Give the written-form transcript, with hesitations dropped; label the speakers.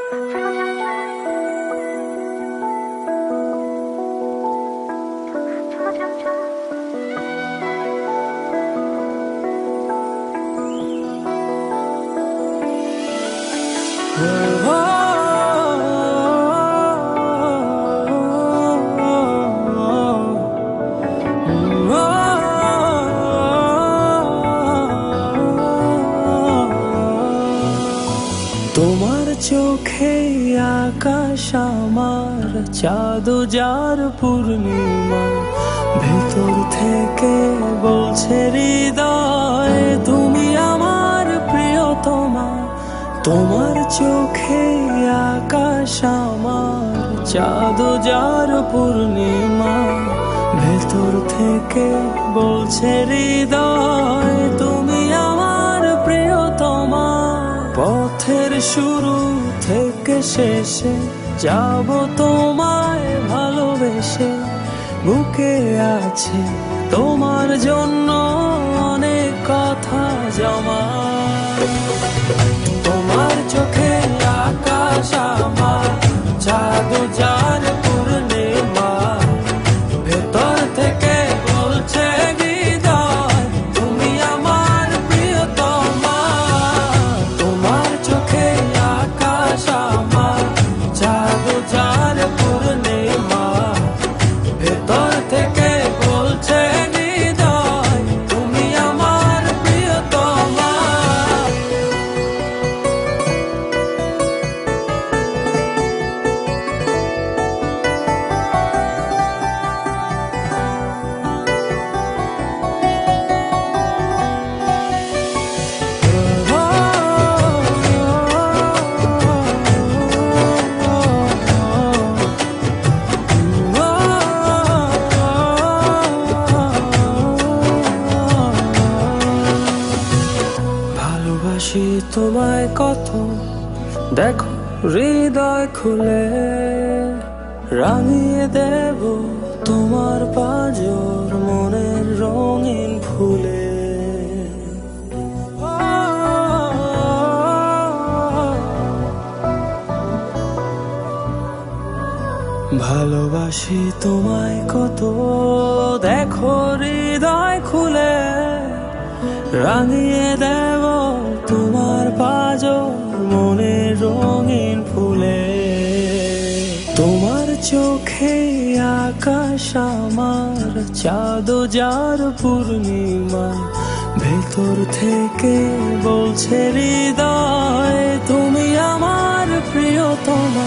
Speaker 1: তোমার চোখে আকাশ আমার চাঁদ যার পূর্ণিমা, ভেতর থেকে বলছে হৃদয় তুমি আমার প্রিয়তমা। তোমার চোখে আকাশ আমার চাঁদ যার পূর্ণিমা, ভেতর থেকে বলছে হৃদয় তুমি আমার প্রিয়তমা। পথের শুরু থেকে শেষে যাব তোমায় ভালোবেসে, বুকে আছে তোমার জন্য অনেক কথা জমা। তোমার চোখে আকাশ আমার চাঁদ যার পূর্ণিমা, ভেতর থেকে বলছে হৃদয় তুমি আমার প্রিয়তমা। তোমার চোখে আকাশ আমার চাঁদ যার পূর্ণিমা, ভেতর থেকে বলছে হৃদয় তুমি আমার প্রিয়তমা। ভালোবাসি তোমায় কত, দেখো হৃদয় খুলে রাঙিয়ে দেব তোমার পাঁজর মনের রঙিন ফুলে। ভালোবাসি তোমায় কত, দেখো হৃদয় খুলে রাঙিয়ে দেব তোমার পাঁজর মনের রঙিন ফুলে। তোমার চোখে আকাশ আমার চাঁদ যার পূর্ণিমা, ভেতর থেকে বলছে হৃদয় তুমি আমার প্রিয়তমা।